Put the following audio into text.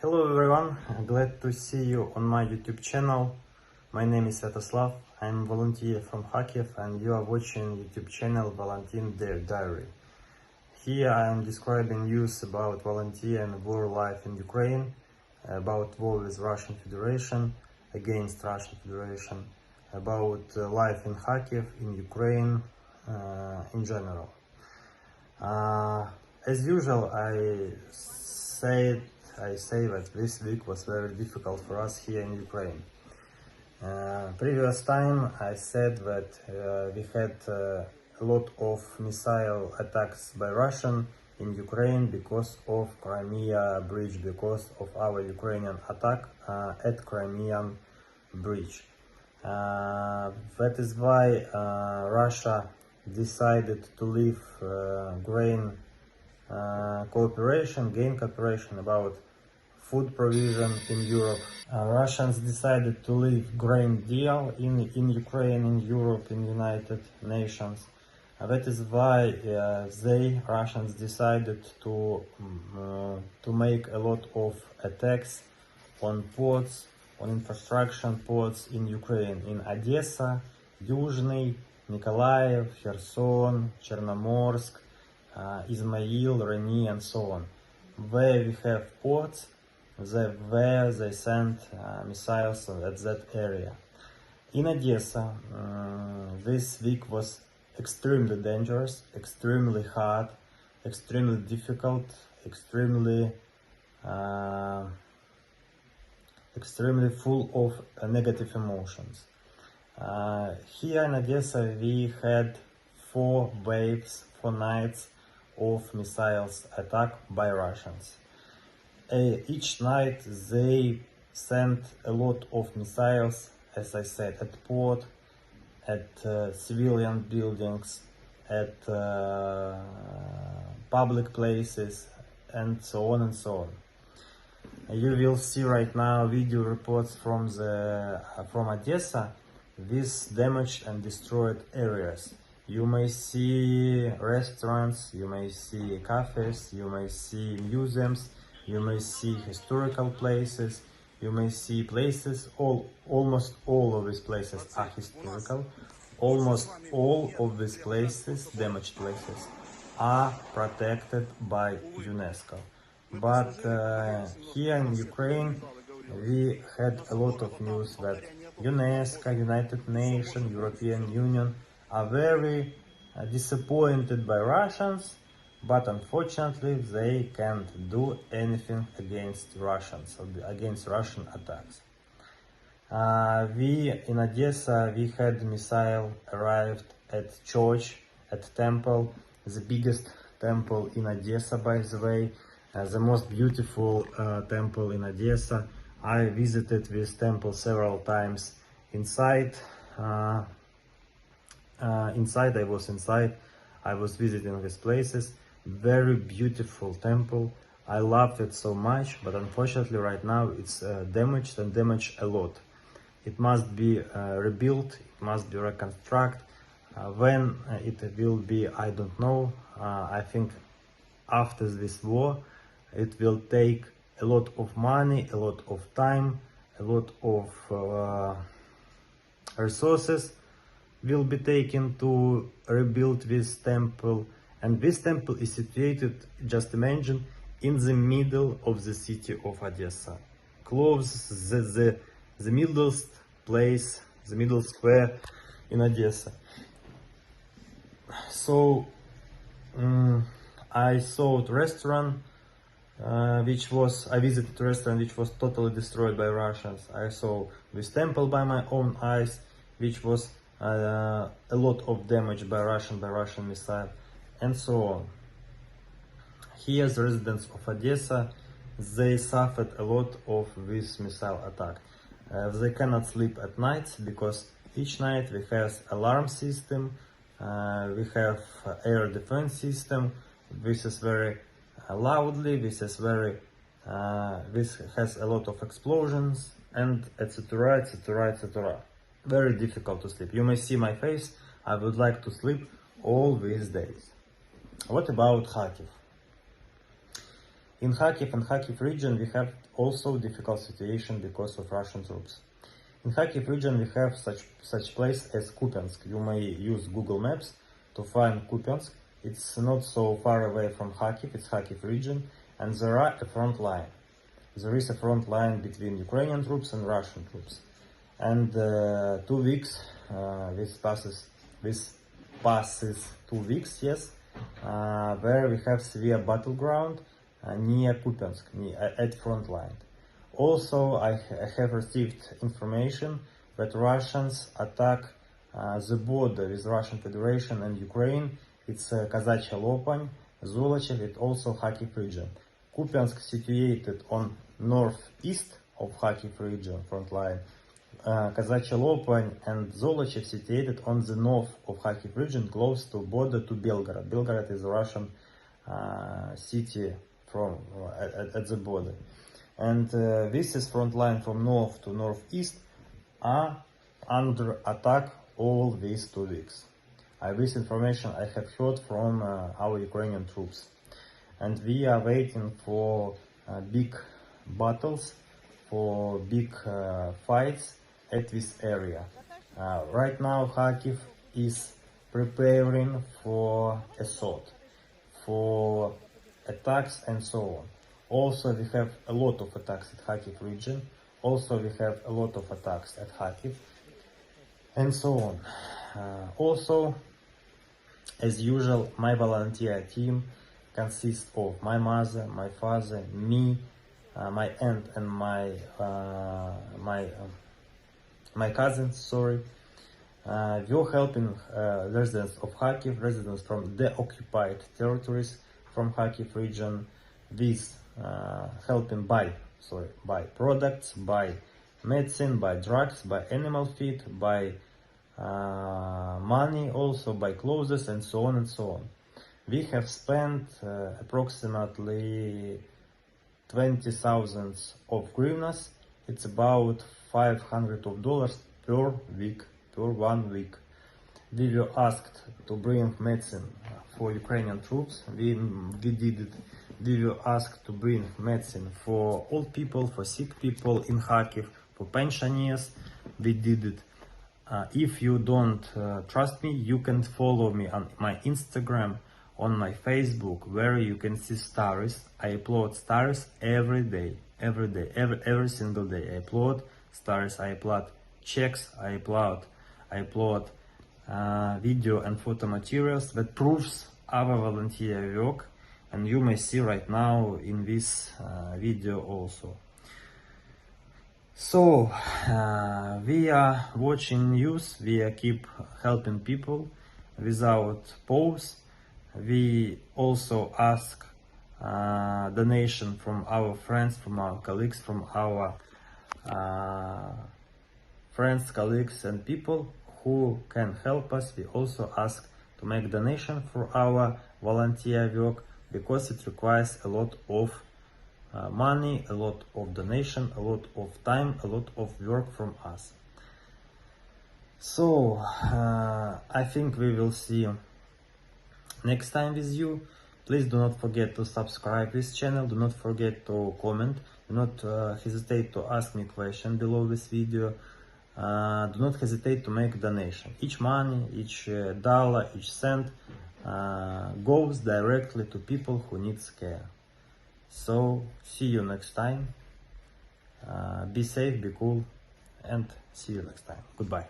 Hello everyone, glad to see you on my YouTube channel. My name is Svetoslav, I'm a volunteer from Kharkov and you are watching YouTube channel Volunteer Diary. Here I am describing news about volunteer and war life in Ukraine, about war with Russian Federation, against Russian Federation, about life in Kharkov, in Ukraine, in general. As usual, I say that this week was very difficult for us here in Ukraine. Previous time I said that we had a lot of missile attacks by Russian in Ukraine because of Crimea bridge, because of our Ukrainian attack at Crimean bridge. That is why Russia decided to leave gain cooperation about food provision in Europe. Russians decided to leave grain deal in Ukraine, in Europe, in United Nations. That is why Russians decided to make a lot of attacks on ports, on infrastructure ports in Ukraine, in Odessa, Yuzhny, Mykolaiv, Kherson, Chernomorsk, Izmail, Reni, and so on. Where we have ports, where they send missiles at that area. In Odessa, this week was extremely dangerous, extremely hard, extremely difficult, extremely full of negative emotions. Here in Odessa we had 4 waves, 4 nights of missiles attack by Russians. Each night they sent a lot of missiles, as I said, at port, at civilian buildings, at public places, and so on and so on. You will see right now video reports from Odessa with damaged and destroyed areas. You may see restaurants, you may see cafes, you may see museums, you may see historical places, you may see places, almost all of these places are historical. Almost all of these places, damaged places, are protected by UNESCO. But here in Ukraine, we had a lot of news that UNESCO, United Nations, European Union are very disappointed by Russians, but unfortunately they can't do anything against Russians, against Russian attacks. In Odessa, we had missile arrived at church, at temple, the biggest temple in Odessa, by the way, the most beautiful temple in Odessa. I visited this temple several times. Inside, I was visiting these places. Very beautiful temple. I loved it so much, but unfortunately right now it's damaged and damaged a lot. It must be rebuilt, it must be reconstructed. When it will be, I don't know. I think after this war it will take a lot of money, a lot of time, a lot of resources will be taken to rebuild this temple. And this temple is situated, just imagine, in the middle of the city of Odessa, close the middle place, the middle square in Odessa. So I saw a restaurant I visited a restaurant which was totally destroyed by Russians. I saw this temple by my own eyes, which was a lot of damage by Russian missile, and so on. Here, the residents of Odessa, they suffered a lot of this missile attack. They cannot sleep at night because each night we have alarm system, we have air defense system. This is very loudly, this has a lot of explosions, and etc, etc, etc. Very difficult to sleep. You may see my face. I would like to sleep all these days. What about Kharkiv? In Kharkiv and Kharkiv region, we have also difficult situation because of Russian troops. In Kharkiv region, we have such place as Kupiansk. You may use Google Maps to find Kupiansk. It's not so far away from Kharkiv, it's Kharkiv region, and there are a front line. There is a front line between Ukrainian troops and Russian troops. And 2 weeks, this passes 2 weeks, yes, where we have severe battleground near Kupiansk, at front line. Also, I have received information that Russians attack the border with Russian Federation and Ukraine. It's Kazachia Lopань, Zolochev, it's also Kharkiv region. Kupiansk situated on northeast of Kharkiv region front line. Kazachia Lopань and Zolochev situated on the north of Kharkiv region, close to border to Belgorod. Belgorod is a Russian city from at the border. And this is front line from north to northeast are under attack all these 2 weeks. This information I have heard from our Ukrainian troops. And we are waiting for big battles, for big fights at this area. Right now Kharkiv is preparing for assault, for attacks and so on. Also we have a lot of attacks at Kharkiv region. Also we have a lot of attacks at Kharkiv and so on. Also, as usual, my volunteer team consists of my mother, my father, me, my aunt and my cousins, sorry. We're helping residents of Kharkiv, residents from the occupied territories from Kharkiv region, with helping by products, by medicine, by drugs, by animal feed, by money, also by clothes and so on and so on. We have spent approximately 20,000 of hryvnias. It's about $500 per week, per 1 week. We were asked to bring medicine for Ukrainian troops. We did it. We were asked to bring medicine for old people, for sick people in Kharkiv, for pensioners. We did it. If you don't trust me, you can follow me on my Instagram, on my Facebook, where you can see stories. I upload stories every day, every single day. I upload stories, I upload checks, I upload video and photo materials that proves our volunteer work, and you may see right now in this video also. So we are watching news, we are keep helping people without pause. We also ask donation from our friends, from our colleagues, from our friends, colleagues and people who can help us. We also ask to make donation for our volunteer work, because it requires a lot of money, a lot of donation, a lot of time, a lot of work from us. So I think we will see next time with you. Please do not forget to subscribe this channel, do not forget to comment, do not hesitate to ask me question below this video, do not hesitate to make donation. Each money, each dollar, each cent goes directly to people who need care. So see you next time, be safe, be cool, and see you next time. Goodbye.